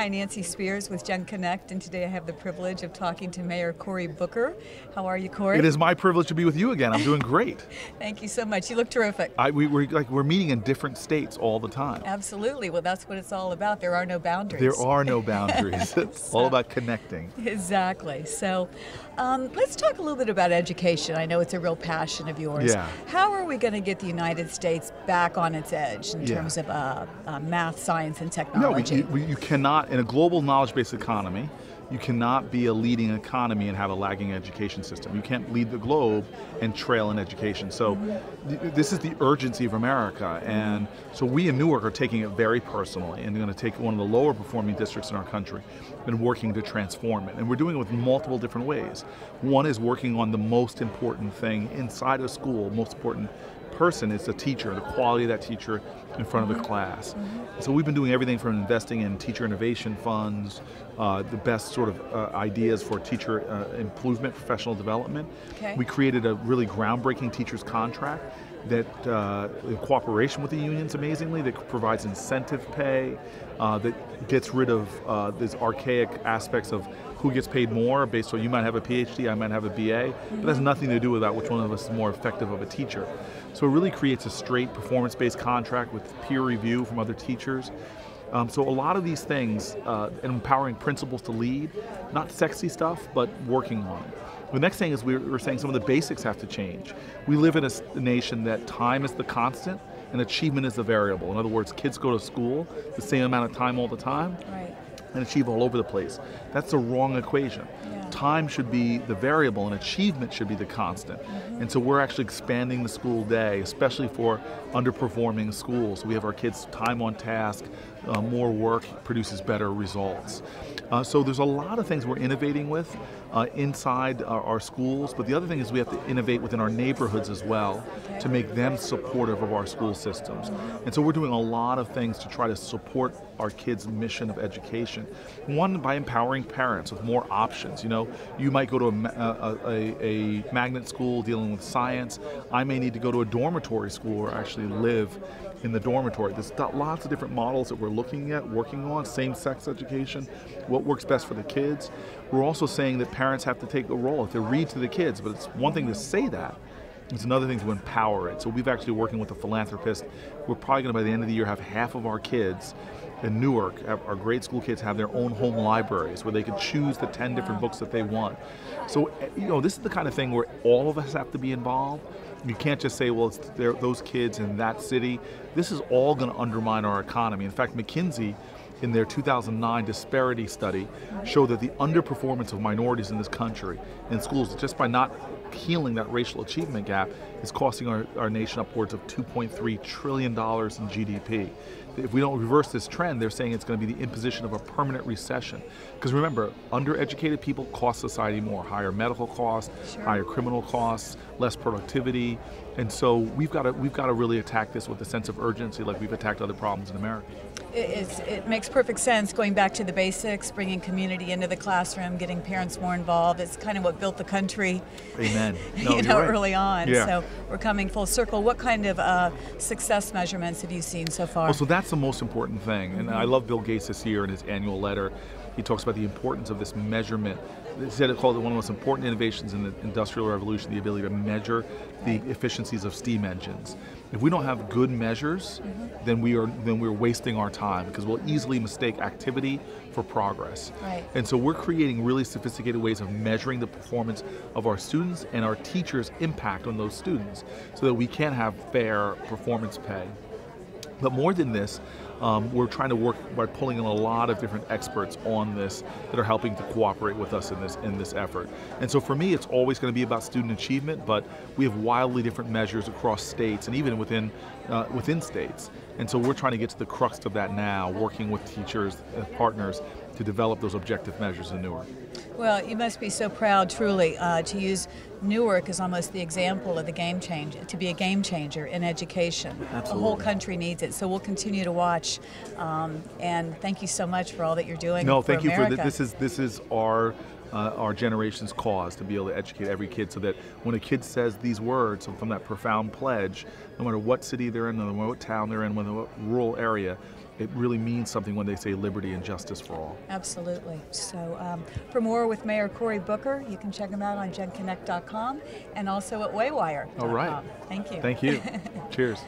Hi, Nancy Spears with genConnect, and today I have the privilege of talking to Mayor Cory Booker. How are you, Cory? It is my privilege to be with you again. I'm doing great. Thank you so much. You look terrific. We're meeting in different states all the time. Absolutely. Well, that's what it's all about. There are no boundaries. There are no boundaries. It's all about connecting. Exactly. So let's talk a little bit about education. I know it's a real passion of yours. Yeah. How are we going to get the United States back on its edge in terms of math, science, and technology? No, you cannot, in a global knowledge-based economy, you cannot be a leading economy and have a lagging education system. You can't lead the globe and trail in education. So this is the urgency of America. And so we in Newark are taking it very personally and going to take one of the lower performing districts in our country and working to transform it. And we're doing it with multiple different ways. One is working on the most important thing inside a school, most important person is the teacher, the quality of that teacher in front of the class. So we've been doing everything from investing in teacher innovation funds, the best sort of ideas for teacher improvement, professional development. Okay. We created a really groundbreaking teacher's contract that, in cooperation with the unions amazingly, that provides incentive pay, that gets rid of these archaic aspects of who gets paid more based on you might have a PhD, I might have a BA, but that has nothing to do with that, which one of us is more effective of a teacher. So it really creates a straight performance-based contract with peer review from other teachers. So a lot of these things, empowering principals to lead, not sexy stuff, but working on it. The next thing is we're saying some of the basics have to change. We live in a nation that time is the constant and achievement is the variable. In other words, kids go to school the same amount of time all the time. Right. And achieve all over the place. That's the wrong equation. Yeah. Time should be the variable and achievement should be the constant. And so we're actually expanding the school day, especially for underperforming schools. We have our kids time on task, more work produces better results. So there's a lot of things we're innovating with inside our schools, but the other thing is we have to innovate within our neighborhoods as well to make them supportive of our school systems. And so we're doing a lot of things to try to support our kids' mission of education. One, by empowering parents with more options. You know, you might go to a magnet school dealing with science. I may need to go to a dormitory school or actually live in the dormitory. There's lots of different models that we're looking at, working on, same-sex education, what works best for the kids. We're also saying that parents have to take a role to read to the kids, but it's one thing to say that, it's another thing to empower it. So we've actually working with a philanthropist. We're probably going to, by the end of the year, have half of our kids in Newark, our grade school kids, have their own home libraries where they can choose the 10 different books that they want. So, you know, this is the kind of thing where all of us have to be involved. You can't just say, well, it's those kids in that city. This is all going to undermine our economy. In fact, McKinsey, in their 2009 disparity study, showed that the underperformance of minorities in this country in schools, just by not healing that racial achievement gap, is costing our nation upwards of $2.3 trillion in GDP. If we don't reverse this trend, they're saying it's going to be the imposition of a permanent recession. Because remember, undereducated people cost society more. Higher medical costs, higher criminal costs, less productivity. And so we've got to really attack this with a sense of urgency like we've attacked other problems in America. It makes perfect sense, going back to the basics, bringing community into the classroom, getting parents more involved. It's kind of what built the country. Amen. No, right. Early on. Yeah. So we're coming full circle. What kind of success measurements have you seen so far? Well, so that's the most important thing. And I love Bill Gates this year in his annual letter. He talks about the importance of this measurement. He said it called it one of the most important innovations in the Industrial Revolution, the ability to measure the efficiencies of steam engines. If we don't have good measures, then we're wasting our time because we'll easily mistake activity for progress. Right. And so we're creating really sophisticated ways of measuring the performance of our students and our teachers' impact on those students so that we can have fair performance pay. But more than this, we're trying to work by pulling in a lot of different experts on this that are helping to cooperate with us in this effort. And so for me, it's always going to be about student achievement, but we have wildly different measures across states and even within states. And so we're trying to get to the crux of that now, working with teachers and partners to develop those objective measures in Newark. Well, you must be so proud, truly, to use Newark as almost the example of the game changer, to be a game changer in education. Absolutely. The whole country needs it, so we'll continue to watch. And thank you so much for all that you're doing. No, for thank America. you for this is our generation's cause to be able to educate every kid so that when a kid says these words from that profound pledge, no matter what city they're in, no matter what town they're in, no matter what rural area, it really means something when they say liberty and justice for all. Absolutely. So for more with Mayor Cory Booker, you can check him out on genConnect.com and also at waywire.com. All right. Thank you. Thank you. Cheers.